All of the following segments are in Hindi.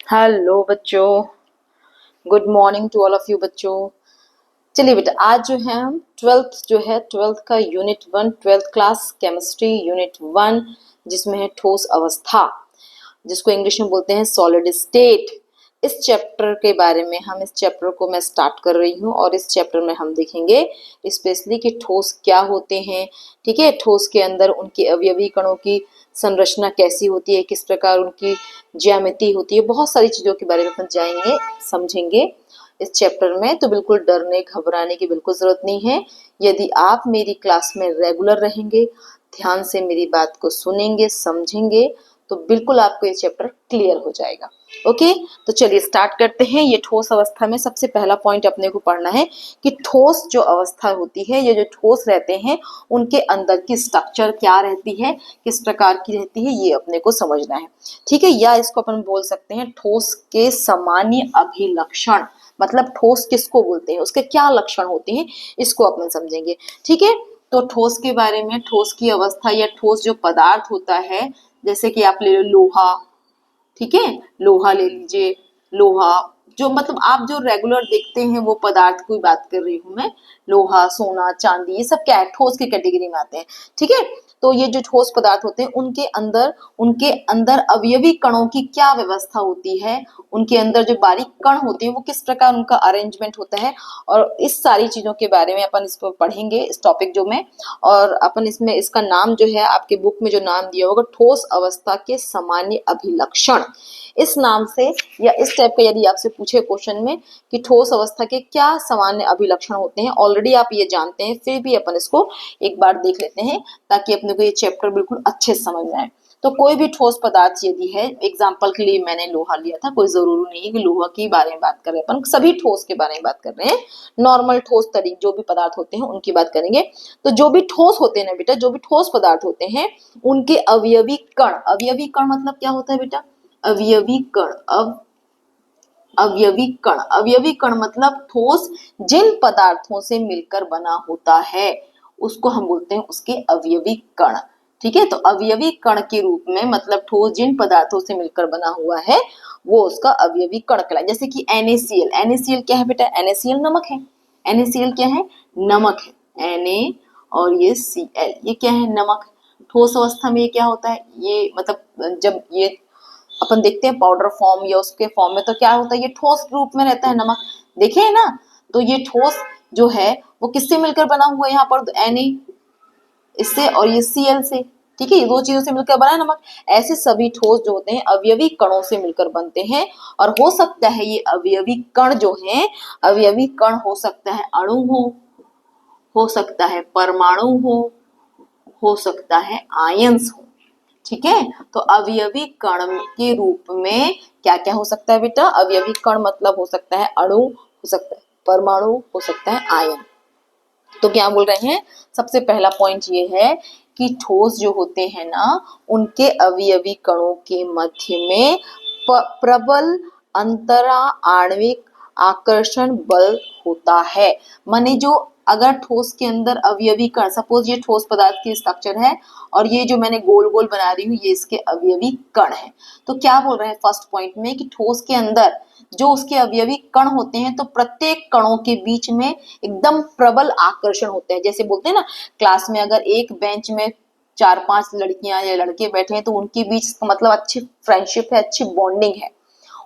हेलो बच्चों, good morning to all of you बच्चों। चलिए बेटा, आज जो है हम ट्वेल्थ का unit 1 twelfth class chemistry unit 1 जिसमें है ठोस अवस्था, जिसको इंग्लिश में बोलते हैं सॉलिड स्टेट। इस चैप्टर के बारे में इस चैप्टर को मैं स्टार्ट कर रही हूँ और इस चैप्टर में हम देखेंगे स्पेशली कि ठोस क्या होते हैं। ठीक है, ठोस के अंदर उनके अवयवी कणों की संरचना कैसी होती है, किस प्रकार उनकी ज्यामिति होती है, बहुत सारी चीजों के बारे में अपन जाएंगे, समझेंगे इस चैप्टर में। तो बिल्कुल डरने घबराने की बिल्कुल जरूरत नहीं है। यदि आप मेरी क्लास में रेगुलर रहेंगे, ध्यान से मेरी बात को सुनेंगे, समझेंगे, तो बिल्कुल आपको ये चैप्टर क्लियर हो जाएगा। ओके, तो चलिए स्टार्ट करते हैं। ये ठोस अवस्था में सबसे पहला पॉइंट अपने को पढ़ना है कि ठोस जो अवस्था होती है, ये जो ठोस रहते हैं उनके अंदर की स्ट्रक्चर क्या रहती है, किस प्रकार की रहती है, ये अपने को समझना है। ठीक है, या इसको अपन बोल सकते हैं ठोस के सामान्य अभिलक्षण। मतलब ठोस किसको बोलते हैं, उसके क्या लक्षण होते हैं, इसको अपन समझेंगे। ठीक है, तो ठोस के बारे में, ठोस की अवस्था या ठोस जो पदार्थ होता है, जैसे कि आप ले लो लोहा। ठीक है, लोहा ले लीजिए। लोहा जो मतलब आप जो रेगुलर देखते हैं वो पदार्थ की बात कर रही हूं मैं। लोहा, सोना, चांदी, ये सब क्या है, ठोस की कैटेगरी में आते हैं। ठीक है, तो ये जो ठोस पदार्थ होते हैं उनके अंदर अवयवी कणों की क्या व्यवस्था होती है, उनके अंदर जो बारीक कण होते हैं वो किस प्रकार उनका अरेंजमेंट होता है, और इस सारी चीजों के बारे में अपन इसको पढ़ेंगे, इस टॉपिक जो में। और अपन इसमें इसका नाम जो है आपके बुक में जो नाम दिया होगा, ठोस अवस्था के सामान्य अभिलक्षण, इस नाम से या इस टाइप का यदि आपसे पूछे क्वेश्चन में कि ठोस अवस्था के क्या सामान्य अभिलक्षण होते हैं, ऑलरेडी आप ये जानते हैं, फिर भी अपन इसको एक बार देख लेते हैं ताकि अपने को ये चैप्टर बिल्कुल अच्छे से समझ में आए। तो कोई भी ठोस पदार्थ यदि है, एग्जाम्पल के लिए मैंने लोहा लिया था, कोई जरूरी नहीं है कि लोहा के बारे में बात कर रहे हैं, अपन सभी ठोस के बारे में बात कर रहे हैं। नॉर्मल ठोस तरीके जो भी पदार्थ होते हैं उनकी बात करेंगे। तो जो भी ठोस होते हैं ना बेटा, जो भी ठोस पदार्थ होते हैं उनके अवयवी कण, अवयवी कण मतलब क्या होता है बेटा, अवयवी कण। अवयवी कण मतलब ठोस जिन पदार्थों से मिलकर बना होता है उसको हम बोलते हैं उसके अवयवी कण। ठीक है, तो अवयवी कण के रूप में मतलब ठोस जिन पदार्थों से मिलकर बना हुआ है वो उसका अवयवी कण कहलाता है। जैसे कि NaCl, NaCl क्या है बेटा, NaCl नमक है। NaCl क्या है, नमक है। Na और ये Cl, ये क्या है, नमक। ठोस अवस्था में ये क्या होता है, ये मतलब जब ये अपन देखते हैं पाउडर फॉर्म या उसके फॉर्म में, तो क्या होता है, ये ठोस रूप में रहता है नमक, देखे है ना। तो ये ठोस जो है वो किससे मिलकर बना हुआ है, यहाँ पर Na इससे और ये Cl से। ठीक है, ये दो चीजों से मिलकर बना है नमक। ऐसे सभी ठोस जो होते हैं अवयवी कणों से मिलकर बनते हैं, और हो सकता है ये अवयवी कण जो हैं, अवयवी कण हो सकता है अणु हो सकता है परमाणु हो सकता है आयंस हो। ठीक है, तो अवयवी कण के रूप में क्या क्या हो सकता है बेटा, अवयवी कण मतलब हो सकता है अणु, हो सकता है परमाणु, हो सकता है आयन। तो क्या बोल रहे हैं, सबसे पहला पॉइंट ये है कि ठोस जो होते हैं ना उनके अवयवी कणों के मध्य में प्रबल अंतरा आणविक आकर्षण बल होता है। माने जो अगर ठोस के अंदर अवयवी कण, सपोज ये ठोस पदार्थ की स्ट्रक्चर है और ये जो मैंने गोल गोल बना रही हूँ ये इसके अवयवी कण है। तो क्या बोल रहे हैं फर्स्ट पॉइंट में कि ठोस के अंदर जो उसके अवयवी कण होते हैं तो प्रत्येक कणों के बीच में एकदम प्रबल आकर्षण होते हैं। जैसे बोलते हैं ना, क्लास में अगर एक बेंच में 4-5 लड़कियां या लड़के बैठे हैं तो उनके बीच मतलब अच्छी फ्रेंडशिप है, अच्छी बॉन्डिंग है,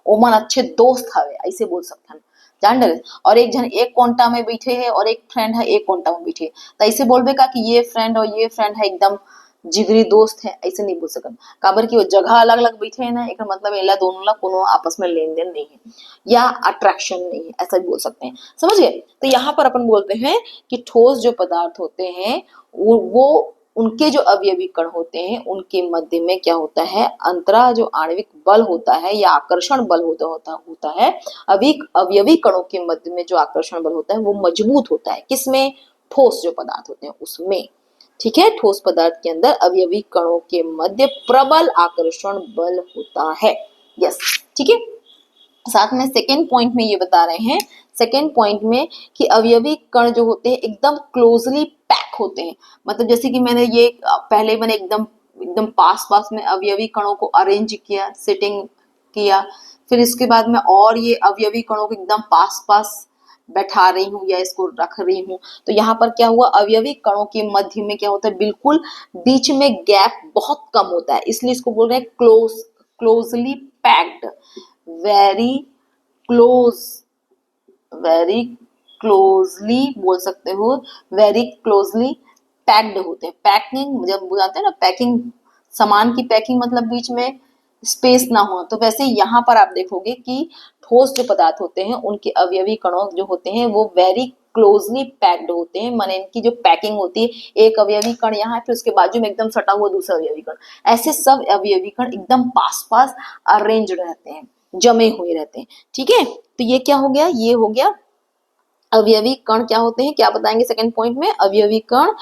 ओमन अच्छे दोस्त हवे, ऐसे बोल सकते हैं, जान डरे। और एक जन एक कोंटा में बैठे है और एक फ्रेंड है एक कोंटा में बैठे, तो ऐसे बोलबे का कि ये फ्रेंड और ये फ्रेंड है एकदम जिगरी दोस्त है, ऐसे नहीं बोल सकते। काबर की वो जगह अलग अलग बैठे है ना, एक मतलब एला दोनों ला कोनो आपस में लेन देन नहीं है या अट्रैक्शन नहीं है, ऐसा भी बोल सकते हैं। समझ गए। तो यहाँ पर अपन बोलते हैं कि ठोस जो पदार्थ होते हैं वो उनके जो अवयवी कण होते हैं उनके मध्य में क्या होता है, अंतरा जो आणविक बल होता है या आकर्षण बल होता है, अवयवी कणों के मध्य में जो आकर्षण बल होता है वो मजबूत होता है। किसमें, ठोस जो पदार्थ होते हैं उसमें। ठीक है, ठोस पदार्थ के अंदर अवयवी कणों के मध्य प्रबल आकर्षण बल होता है। यस, ठीक है। साथ में सेकेंड पॉइंट में ये बता रहे हैं, सेकेंड पॉइंट में कि अवयवी कण जो होते हैं एकदम क्लोजली पैक होते हैं। मतलब जैसे कि मैंने ये पहले मैंने एकदम पास में अवयवी कणों को अरेंज किया, सिटिंग किया। फिर इसके बाद में और ये अवयवी कणों को एकदम पास पास बैठा रही हूँ या इसको रख रही हूँ, तो यहाँ पर क्या हुआ, अवयवी कणों के मध्य में क्या होता है, बिल्कुल बीच में गैप बहुत कम होता है, इसलिए इसको बोल रहे हैं closely packed, very close, very closely बोल सकते हो, वेरी क्लोजली पैक्ड होते हैं। पैकिंग जब बुझाते हैं ना, पैकिंग, सामान की पैकिंग मतलब बीच में स्पेस ना हो, तो वैसे यहाँ पर आप देखोगे कि ठोस जो पदार्थ होते हैं उनके अवयवी कणों जो होते हैं वो वेरी क्लोजली पैक्ड होते हैं, माने इनकी जो पैकिंग होती है, एक अवयवी कण यहाँ है फिर उसके बाजू में एकदम सटा हुआ दूसरा अवयवी कण, ऐसे सब अवयवी कण एकदम पास पास अरेंज रहते हैं, जमे हुए रहते हैं। ठीक है, तो ये क्या हो गया, ये हो गया अवयवी कण क्या होते हैं, क्या बताएंगे सेकंड पॉइंट में, अवयवी कण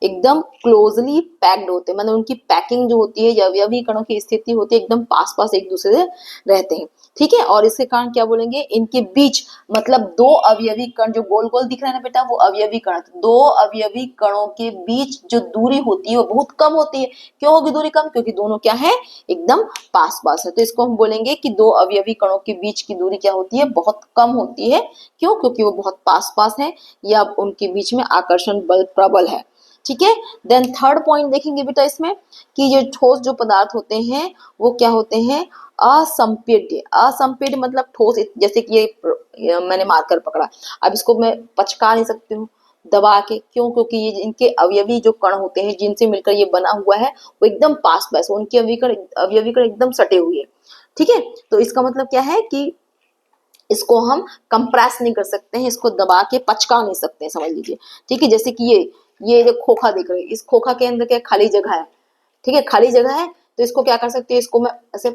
एकदम क्लोजली पैक्ड होते हैं, मतलब उनकी पैकिंग जो होती है या अवयवी कणों की स्थिति होती है एकदम पास पास एक दूसरे से रहते हैं। ठीक है, और इसके कारण क्या बोलेंगे, इनके बीच मतलब दो अवयवी कण जो गोल गोल दिख रहा है ना बेटा, वो अवयवी कण, दो अवयवी कणों के बीच जो दूरी होती है वो बहुत कम होती है। क्यों होगी दूरी कम, क्योंकि दोनों क्या है, एकदम पास पास है, तो इसको हम बोलेंगे कि दो अवयवी कणों के बीच की दूरी क्या होती है, बहुत कम होती है। क्यों, क्योंकि वो बहुत पास पास है या उनके बीच में आकर्षण बल प्रबल है। ठीक है, देन थर्ड पॉइंट देखेंगे बेटा इसमें कि ये ठोस जो पदार्थ होते हैं वो क्या होते हैं, असंपीड्य। असंपीड्य मतलब ठोस, जैसे कि ये मैंने मार्कर पकड़ा, अब इसको मैं पचका नहीं सकती हूँ दबा के, क्यों, क्योंकि ये इनके अवयवी जो कण होते हैं जिनसे मिलकर ये बना हुआ है वो एकदम पास पास, उनके अवयवी कण एकदम सटे हुए हैं। ठीक है, तो इसका मतलब क्या है कि इसको हम कंप्रेस नहीं कर सकते हैं, इसको दबा के पचका नहीं सकते हैं, समझ लीजिए। ठीक है, जैसे कि ये जो खोखा देख रहे हैं, इस खोखा के अंदर क्या खाली जगह है, ठीक है, खाली जगह है, तो इसको क्या कर सकते हैं, इसको मैं ऐसे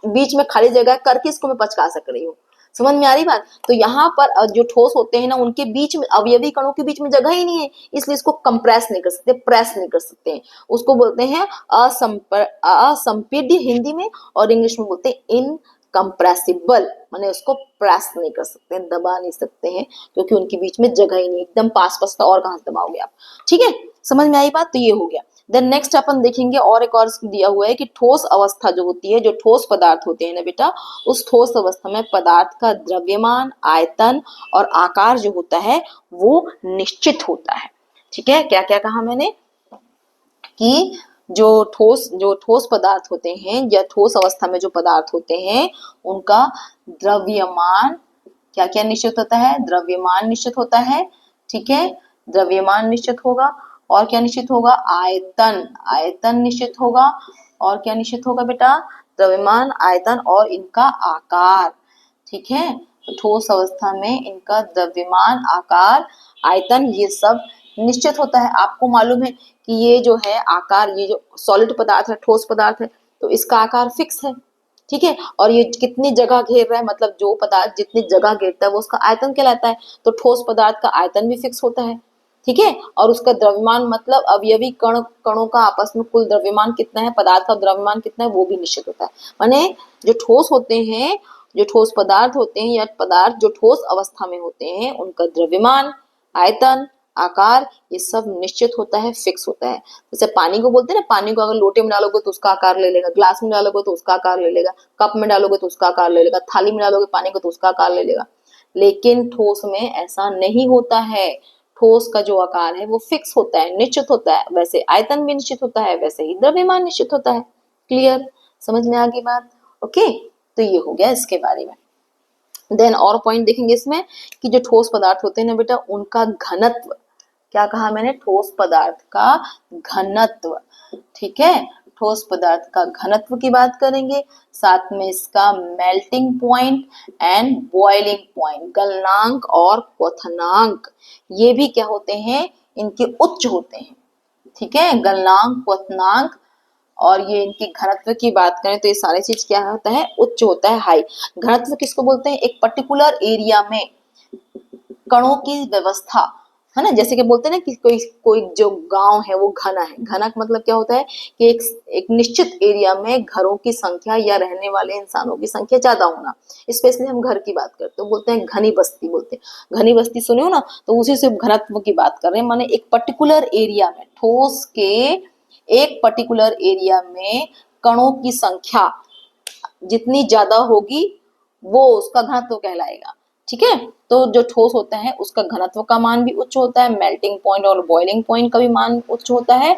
बीच में खाली जगह करके इसको मैं पचका सक रही हूँ। समझ में आ रही बात, तो यहाँ पर जो ठोस होते हैं ना उनके बीच में अवयवी कणों के बीच में जगह ही नहीं है, इसलिए इसको कंप्रेस नहीं कर सकते, प्रेस नहीं कर सकते हैं, उसको बोलते हैं असंपीड्य हिंदी में, और इंग्लिश में बोलते हैं इनकम्प्रेसिबल, माने उसको प्रेस नहीं कर सकते, दबा नहीं सकते हैं, क्योंकि उनके बीच में जगह ही नहीं, एकदम पास पास था और कहां से दबाओगे आप। ठीक है, समझ में आई बात, तो ये हो गया। देन नेक्स्ट अपन देखेंगे और एक और दिया हुआ है कि ठोस अवस्था जो होती है, जो ठोस पदार्थ होते हैं ना बेटा, उस ठोस अवस्था में पदार्थ का द्रव्यमान, आयतन और आकार जो होता है वो निश्चित होता है। ठीक है, क्या क्या कहा मैंने कि जो ठोस पदार्थ होते हैं या ठोस अवस्था में जो पदार्थ होते हैं उनका द्रव्यमान क्या क्या निश्चित होता है, द्रव्यमान निश्चित होता है। ठीक है, द्रव्यमान निश्चित होगा, और क्या निश्चित होगा, आयतन, आयतन निश्चित होगा, और क्या निश्चित होगा बेटा, द्रव्यमान, आयतन और इनका आकार। ठीक है, तो ठोस अवस्था में इनका द्रव्यमान, आकार, आयतन ये सब निश्चित होता है। आपको मालूम है कि ये जो है आकार, ये जो सॉलिड पदार्थ है, ठोस पदार्थ है, तो इसका आकार फिक्स है। ठीक है, और ये कितनी जगह घेर रहा है, मतलब जो पदार्थ जितनी जगह घेरता है वो उसका आयतन कहलाता है, तो ठोस पदार्थ का आयतन भी फिक्स होता है। ठीक है, और उसका द्रव्यमान मतलब अवयवी कणों का आपस में कुल द्रव्यमान कितना है, पदार्थ का द्रव्यमान कितना है वो भी निश्चित होता है। माने जो ठोस होते हैं, जो ठोस पदार्थ होते हैं या पदार्थ जो ठोस अवस्था में होते हैं उनका द्रव्यमान, आयतन, आकार ये सब निश्चित होता है, फिक्स होता है। जैसे पानी को बोलते हैं ना, पानी को अगर लोटे में डालोगे तो उसका आकार ले लेगा, ग्लास में डालोगे तो उसका आकार ले लेगा, कप में डालोगे तो उसका आकार ले लेगा, थाली में डालोगे पानी को तो उसका आकार ले लेगा। लेकिन ठोस में ऐसा नहीं होता है, ठोस का जो आकार है वो फिक्स होता है, निश्चित होता है, वैसे आयतन भी निश्चित होता है, वैसे ही द्रव्यमान निश्चित होता है। क्लियर, समझ में आ गई बात। ओके, तो ये हो गया इसके बारे में। देन और पॉइंट देखेंगे इसमें कि जो ठोस पदार्थ होते हैं ना बेटा उनका घनत्व, क्या कहा मैंने, ठोस पदार्थ का घनत्व। ठीक है, ठोस पदार्थ का घनत्व की बात करेंगे, साथ में इसका melting point and boiling point, गलनांक और क्वथनांक, ये भी क्या होते हैं, इनके उच्च होते हैं। ठीक है, गलनांक, क्वथनांक, और ये इनकी घनत्व की बात करें तो ये सारी चीज क्या होता है, उच्च होता है, हाई। घनत्व किसको बोलते हैं, एक पर्टिकुलर एरिया में कणों की व्यवस्था, है ना, जैसे कि बोलते हैं ना कि कोई कोई जो गांव है वो घना है, घना का मतलब क्या होता है कि एक निश्चित एरिया में घरों की संख्या या रहने वाले इंसानों की संख्या ज्यादा होना। स्पेशली हम घर की बात करते हैं, बोलते हैं घनी बस्ती, बोलते हैं घनी बस्ती, सुने हो ना, तो उसी से घनत्व की बात कर रहे हैं, माने एक पर्टिकुलर एरिया में, ठोस के एक पर्टिकुलर एरिया में कणों की संख्या जितनी ज्यादा होगी वो उसका घनत्व कहलाएगा। ठीक है, तो जो ठोस होता है उसका घनत्व का मान भी उच्च होता है, मेल्टिंग पॉइंट और बॉइलिंग पॉइंट का भी मान उच्च होता है।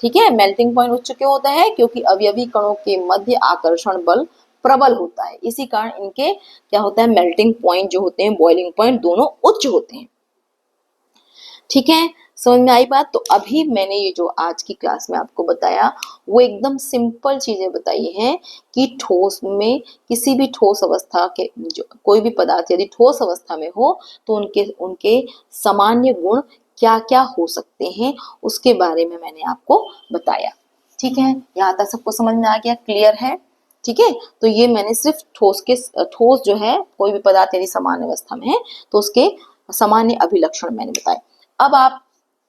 ठीक है, मेल्टिंग पॉइंट उच्च क्यों होता है? क्योंकि अवयवी कणों के मध्य आकर्षण बल प्रबल होता है, इसी कारण इनके क्या होता है, मेल्टिंग पॉइंट जो होते हैं, बॉइलिंग पॉइंट दोनों उच्च होते हैं। ठीक है, समझ में आई बात? तो अभी मैंने ये जो आज की क्लास में आपको बताया वो एकदम सिंपल चीजें बताई हैं कि ठोस में, किसी भी ठोस अवस्था के जो कोई भी पदार्थ यदि ठोस अवस्था में हो तो उनके उनके सामान्य गुण क्या क्या हो सकते हैं, उसके बारे में मैंने आपको बताया। ठीक है, यहाँ तक सबको समझ में आ गया, क्लियर है? ठीक है, तो ये मैंने सिर्फ ठोस जो है, कोई भी पदार्थ यदि सामान्य अवस्था में है तो उसके सामान्य अभिलक्षण मैंने बताए।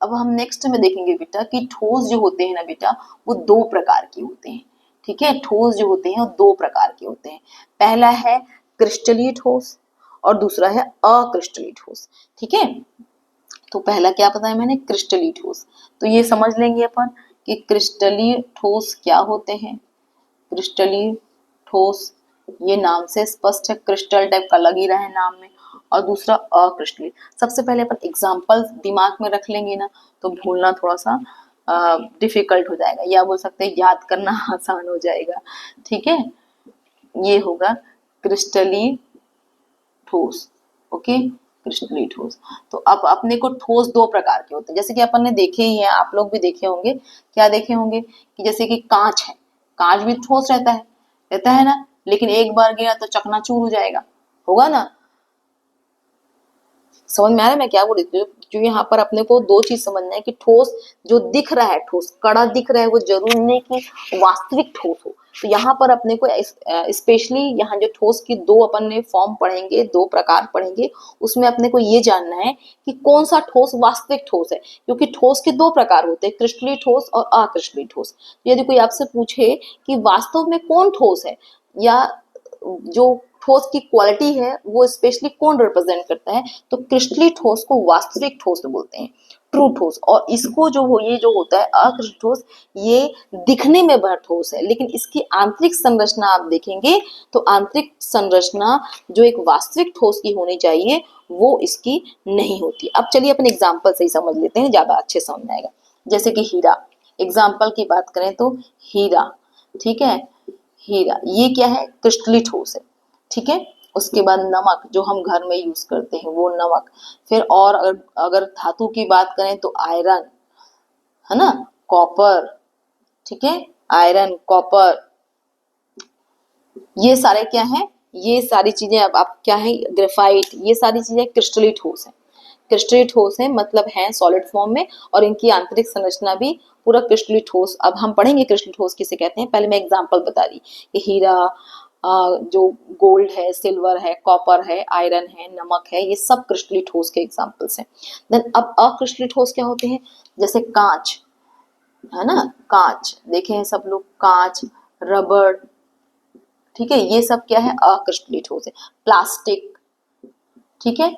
अब हम नेक्स्ट में देखेंगे बेटा कि ठोस जो होते हैं ना बेटा, वो दो प्रकार के होते हैं। ठीक है, ठोस जो होते हैं वो दो प्रकार के होते हैं। पहला है क्रिस्टलीय ठोस और दूसरा है अक्रिस्टलीय ठोस। ठीक है, तो पहला क्या बताया मैंने, क्रिस्टलीय ठोस। तो ये समझ लेंगे अपन कि क्रिस्टलीय ठोस क्या होते हैं। क्रिस्टलीय ठोस, ये नाम से स्पष्ट है, क्रिस्टल टाइप का लग ही रहा है नाम में। और दूसरा अक्रिस्टलीय। सबसे पहले अपन एग्जाम्पल दिमाग में रख लेंगे ना तो भूलना थोड़ा सा डिफिकल्ट हो जाएगा, या बोल सकते हैं याद करना आसान हो जाएगा। ठीक है, ये होगा क्रिस्टलीय ठोस। ओके, क्रिस्टलीय ठोस। तो अब अपने को ठोस दो प्रकार के होते हैं, जैसे कि अपन ने देखे ही है, आप लोग भी देखे होंगे। क्या देखे होंगे कि जैसे कि कांच है, कांच भी ठोस रहता है ना, लेकिन एक बार गया तो चकनाचूर हो जाएगा, होगा ना? समझ में आ रहा है मैं क्या बोल रही हूँ? जो यहाँ पर अपने को दो चीज समझना है कि ठोस जो दिख रहा है, ठोस कड़ा दिख रहा है, वो जरूरी नहीं कि वास्तविक ठोस हो। तो यहाँ पर अपने को स्पेशली यहाँ जो ठोस की दो अपन ने फॉर्म पढ़ेंगे, दो प्रकार पढ़ेंगे, उसमें अपने को ये जानना है कि कौन सा ठोस वास्तविक ठोस है, क्योंकि ठोस के दो प्रकार होते हैं, क्रिस्टलीय ठोस और अक्रिस्टलीय ठोस। यदि कोई आपसे पूछे कि वास्तव में कौन ठोस है, या जो ठोस की क्वालिटी है वो स्पेशली कौन रिप्रेजेंट करता है, तो क्रिस्टलीय ठोस को वास्तविक ठोस बोलते हैं, ट्रू ठोस। और इसको ये जो होता है अक्रिस्टलीय ठोस, ये दिखने में बड़ा ठोस है, लेकिन इसकी आंतरिक संरचना आप देखेंगे तो आंतरिक संरचना जो एक वास्तविक ठोस की होनी चाहिए वो इसकी नहीं होती। अब चलिए अपन एग्जाम्पल से ही समझ लेते हैं, ज्यादा अच्छे समझ में आएगा। जैसे कि हीरा, एग्जाम्पल की बात करें तो हीरा, ठीक है, हीरा ये क्या है, क्रिस्टलीय ठोस है। ठीक है, उसके बाद नमक जो हम घर में यूज करते हैं वो नमक। फिर और अगर धातु की बात करें तो आयरन, है ना, कॉपर। ठीक है, आयरन, कॉपर, ये सारे क्या है, ये सारी चीजें अब आप क्या है, ग्रेफाइट, ये सारी चीजें क्रिस्टलीय ठोस है। क्रिस्टलीय ठोस है मतलब है सॉलिड फॉर्म में, और इनकी आंतरिक संरचना भी पूरा क्रिस्टलीय ठोस। अब हम पढ़ेंगे क्रिस्टलीय ठोस किसे कहते हैं, पहले मैं एग्जांपल बता दी कि हीरा, जो गोल्ड है, सिल्वर है, कॉपर है, आयरन है, नमक है, ये सब क्रिस्टलीय ठोस के एग्जांपल्स हैं। देन अब अक्रिस्टलीय ठोस क्या होते हैं, जैसे कांच, है ना, कांच देखे हैं सब लोग, कांच, रबड़। ठीक है, ये सब क्या है, अक्रिस्टलीय ठोस है। प्लास्टिक, ठीक है,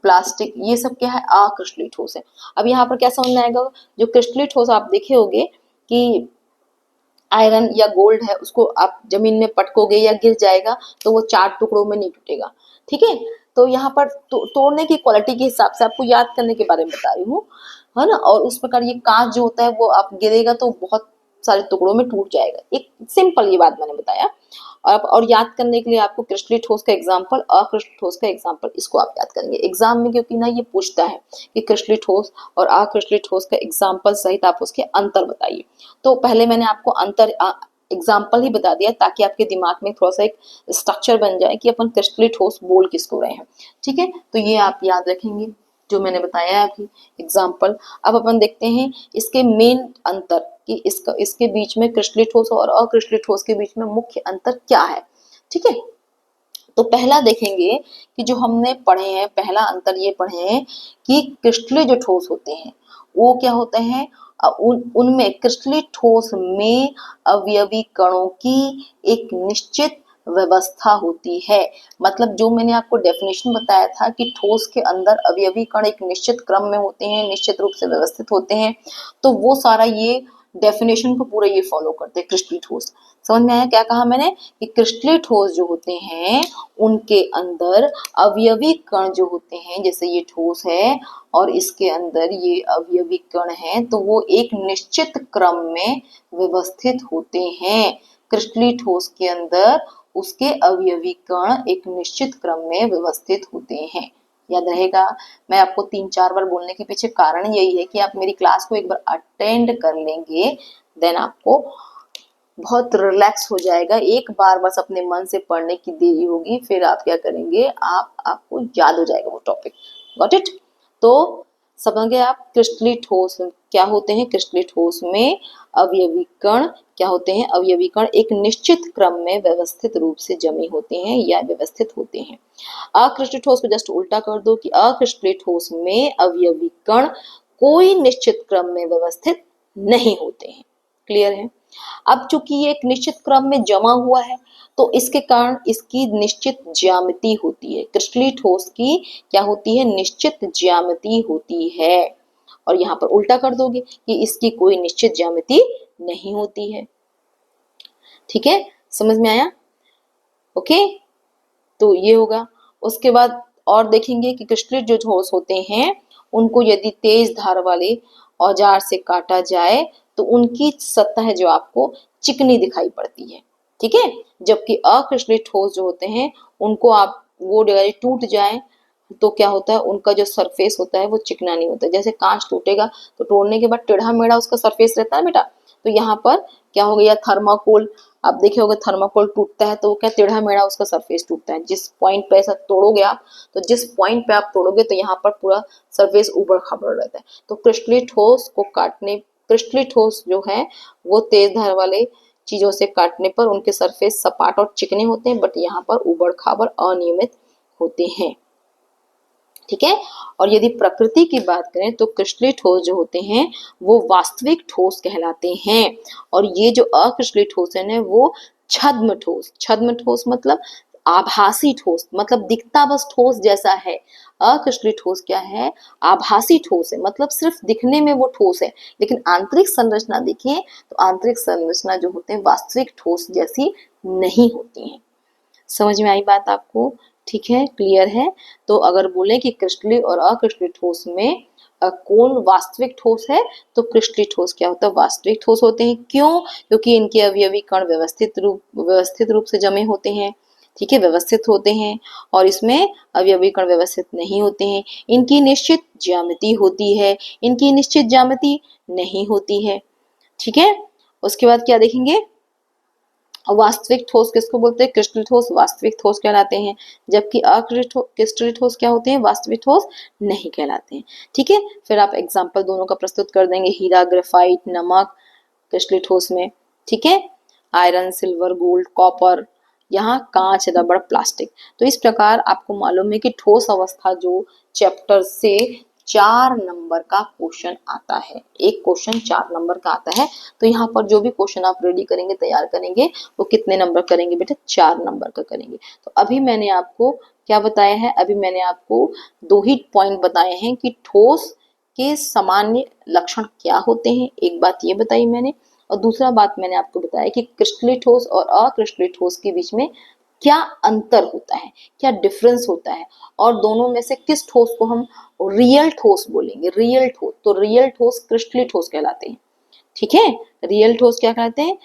प्लास्टिक, ये सब क्या है, अक्रिस्टलीय ठोस है। अब यहाँ पर क्या समझ में आएगा, जो क्रिस्टलीय ठोस आप देखे होंगे कि आयरन या गोल्ड है, उसको आप जमीन में पटकोगे या गिर जाएगा तो वो चार टुकड़ों में नहीं टूटेगा। ठीक है, तो यहाँ पर तोड़ने की क्वालिटी के हिसाब से आपको याद करने के बारे में बता रही हूँ, है ना। और उस प्रकार ये कांच जो होता है वो आप गिरेगा तो बहुत सारे टुकड़ों में टूट जाएगा। एक सिंपल ये बात मैंने बताया। और याद करने के लिए आपको क्रिस्टलीय ठोस का एग्जाम्पल, अक्रिस्टलीय ठोस का एग्जाम्पल, इसको आप याद करेंगे एग्जाम में, क्योंकि ना ये पूछता है कि क्रिस्टलीय ठोस और अक्रिस्टलीय ठोस का एग्जाम्पल सहित आप उसके अंतर बताइए। तो पहले मैंने आपको अंतर एग्जाम्पल ही बता दिया ताकि आपके दिमाग में थोड़ा सा एक स्ट्रक्चर बन जाए कि अपन क्रिस्टलीय ठोस बोल किसको रहे हैं। ठीक है, तो ये आप याद रखेंगे जो मैंने बताया अभी एग्जाम्पल। अब अपन देखते हैं इसके मेन अंतर कि इसके बीच में, क्रिस्टलीय ठोस और अक्रिस्टलीय ठोस के बीच में मुख्य अंतर क्या है। ठीक है, तो पहला देखेंगे कि जो हमने पढ़े हैं, पहला अंतर ये पढ़े हैं कि क्रिस्टलीय जो ठोस होते हैं वो क्या होते हैं, उनमें क्रिस्टलीय ठोस में अवयवी कणों की एक निश्चित व्यवस्था होती है। मतलब जो मैंने आपको डेफिनेशन बताया था कि ठोस के अंदर अवयवी कण एक निश्चित क्रम में होते हैं, निश्चित रूप से व्यवस्थित होते हैं, तो वो सारा ये डेफिनेशन को पूरा ये फॉलो करते हैं क्रिस्टली ठोस। समझ में आया क्या कहा मैंने कि क्रिस्टली ठोस जो होते हैं उनके अंदर अवयवी कण जो होते हैं, जैसे ये ठोस है और इसके अंदर ये अवयवी कण है, तो वो एक निश्चित क्रम में व्यवस्थित होते हैं। क्रिस्टली ठोस के अंदर उसके अवयवी कण एक निश्चित क्रम में व्यवस्थित होते हैं। याद रहेगा। मैं आपको 3-4 बार बोलने के पीछे कारण यही है कि आप मेरी क्लास को एक बार अटेंड कर लेंगे, देन आपको बहुत रिलैक्स हो जाएगा। एक बार बस अपने मन से पढ़ने की देरी होगी, फिर आप क्या करेंगे, आपको याद हो जाएगा वो टॉपिक। Got it. तो समझ गए आप क्रिस्टली ठोस क्या होते हैं। क्रिस्टली ठोस में अवयवी कण क्या होते हैं, अवयवी कण एक निश्चित क्रम में व्यवस्थित रूप से जमे होते हैं या व्यवस्थित होते हैं। अक्रिस्टली ठोस को जस्ट उल्टा कर दो कि अक्रिस्टली ठोस में अवयवी कण कोई निश्चित क्रम में व्यवस्थित नहीं होते हैं। क्लियर है। अब चूंकि ये एक निश्चित क्रम में जमा हुआ है तो इसके कारण इसकी निश्चित ज्यामिति होती है। क्रिस्टली ठोस की क्या होती है, निश्चित ज्यामिति होती है। और यहाँ पर उल्टा कर दोगे कि इसकी कोई निश्चित ज्यामिति नहीं होती है। ठीक है, समझ में आया। ओके, तो ये होगा। उसके बाद और देखेंगे कि क्रिस्टली जो ठोस होते हैं उनको यदि तेज धार वाले औजार से काटा जाए तो उनकी सतह जो आपको चिकनी दिखाई पड़ती है। ठीक है, जबकि अक्रिस्टली ठोस जो होते हैं उनको आप वो टूट जाए तो क्या होता है, उनका जो सरफेस होता है वो चिकना नहीं होता। जैसे कांच टूटेगा तो तोड़ने के बाद टेढ़ा मेढ़ा उसका सरफेस रहता है बेटा, तो यहाँ पर क्या हो गया, थर्माकोल आप देखे होगे, थर्माकोल टूटता है तो वो क्या टेढ़ा मेढ़ा उसका सरफेस टूटता है। जिस पॉइंट पे ऐसा तोड़ोगे आप, तो जिस पॉइंट पे आप तोड़ोगे तो यहाँ पर पूरा सरफेस उबड़ खाबड़ रहता है। तो क्रिस्टली ठोस को काटने, क्रिस्टली ठोस जो है वो तेज धार वाले चीजों से काटने पर उनके सरफेस सपाट और चिकने होते हैं, बट यहाँ पर उबड़ खाबड़ अनियमित होते हैं। ठीक है। और यदि प्रकृति की बात करें तो क्रिस्टली ठोस जो होते हैं वो वास्तविक ठोस कहलाते हैं, और ये जो अक्रिस्टली ठोस है ना वो छद्म ठोस, छद्म ठोस मतलब आभासी ठोस, मतलब दिखता बस ठोस जैसा है। अक्रिस्टली ठोस क्या है, आभासी ठोस है, मतलब सिर्फ दिखने में वो ठोस है, लेकिन आंतरिक संरचना देखिए तो आंतरिक संरचना जो होते हैं वास्तविक ठोस जैसी नहीं होती है। समझ में आई बात आपको। ठीक है, क्लियर है। तो अगर बोले कि क्रिस्टली और अक्रिस्टली ठोस में कौन वास्तविक ठोस है, तो क्रिस्टली ठोस क्या होता है, वास्तविक ठोस होते हैं। क्यों, क्योंकि इनके अवयवी कण व्यवस्थित रूप से जमे होते हैं। ठीक है, व्यवस्थित होते हैं, और इसमें अवयवी कण व्यवस्थित नहीं होते हैं। इनकी निश्चित ज्यामिति होती है, इनकी निश्चित ज्यामिति नहीं होती है। ठीक है, उसके बाद क्या देखेंगे, वास्तविक ठोस किसको बोलते हैं, क्रिस्टल ठोस वास्तविक ठोस कहलाते हैं, जबकि अक्रिस्टल ठोस क्या होते हैं, वास्तविक ठोस नहीं कहलाते हैं। ठीक है, फिर आप एग्जांपल दोनों का प्रस्तुत कर देंगे, हीरा, ग्रेफाइट, नमक क्रिस्टल ठोस में। ठीक है, आयरन, सिल्वर, गोल्ड, कॉपर, यहाँ कांच, रबड़, प्लास्टिक। तो इस प्रकार आपको मालूम है कि ठोस अवस्था जो चैप्टर से 4 नंबर का क्वेश्चन आता है, एक क्वेश्चन 4 नंबर का आता है। तो यहाँ पर जो भी क्वेश्चन आप रेडी करेंगे, तैयार करेंगे, वो कितने नंबर करेंगे बेटा, 4 नंबर का करेंगे। तो अभी मैंने आपको क्या बताया है, अभी मैंने आपको 2 ही पॉइंट बताए हैं कि ठोस के सामान्य लक्षण क्या होते हैं, एक बात ये बताई मैंने, और दूसरा बात मैंने आपको बताया कि क्रिस्टली ठोस और अक्रिस्टली ठोस के बीच में क्या अंतर होता है, क्या डिफरेंस होता है, और दोनों में से किस ठोस को हम रियल ठोस बोलेंगे। रियल ठोस, तो रियल ठोस क्रिस्टली ठोस कहलाते हैं। ठीक है, रियल ठोस क्या कहते हैं,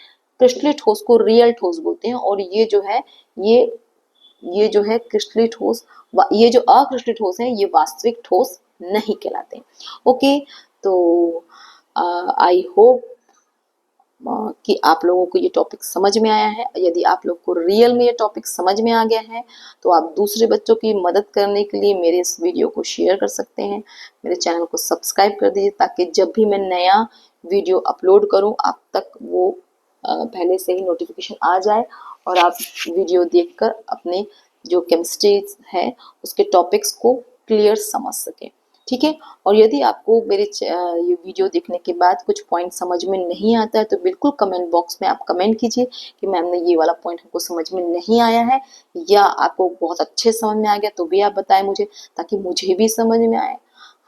क्रिस्टली ठोस को रियल ठोस बोलते हैं, और ये जो है ये जो है क्रिस्टली ठोस, ये जो अक्रिस्टली ठोस है ये वास्तविक ठोस नहीं कहलाते। ओके, तो आई होप कि आप लोगों को ये टॉपिक समझ में आया है। यदि आप लोग को रियल में ये टॉपिक समझ में आ गया है तो आप दूसरे बच्चों की मदद करने के लिए मेरे इस वीडियो को शेयर कर सकते हैं, मेरे चैनल को सब्सक्राइब कर दीजिए, ताकि जब भी मैं नया वीडियो अपलोड करूं आप तक वो पहले से ही नोटिफिकेशन आ जाए और आप वीडियो देखकर अपने जो केमिस्ट्री है उसके टॉपिक्स को क्लियर समझ सकें। ठीक है, और यदि आपको मेरे ये वीडियो देखने के बाद कुछ पॉइंट समझ में नहीं आता है तो बिल्कुल कमेंट बॉक्स में आप कमेंट कीजिए कि मैम ने ये वाला पॉइंट हमको समझ में नहीं आया है, या आपको बहुत अच्छे समझ में आ गया तो भी आप बताएं मुझे, ताकि मुझे भी समझ में आए।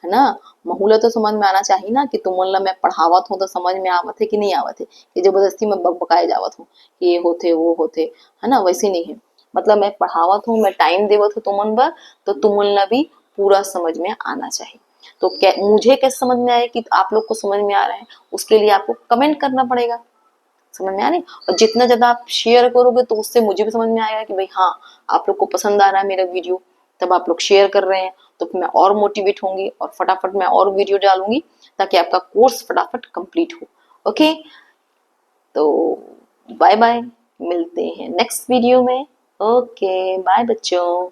है ना। महूला तो समझ में आना चाहिए ना कि तुम मैं पढ़ावत हूँ तो समझ में आवत है कि नहीं आवत है, कि जबरदस्ती में बकबकाए जावत हूँ कि ये होते वो होते, है ना, वैसे नहीं है। मतलब मैं पढ़ावत हूँ, मैं टाइम देवत हूँ तुमन बर, तो तुमन भी पूरा समझ में आना चाहिए। तो मुझे कैसे समझ में आए कि आप लोग को समझ में आ रहा है, उसके लिए आपको कमेंट करना पड़ेगा। समझ में आ रही। और जितना ज्यादा आप शेयर करोगे तो उससे मुझे भी समझ में आएगा कि भाई हाँ, आप लोग को पसंद आ रहा है मेरा वीडियो, तब आप लोग शेयर कर रहे हैं, तो फिर मैं और मोटिवेट होंगी और फटाफट मैं और वीडियो डालूंगी ताकि आपका कोर्स फटाफट कंप्लीट हो। ओके, तो बाय बाय, मिलते हैं नेक्स्ट वीडियो में। ओके बाय बच्चों।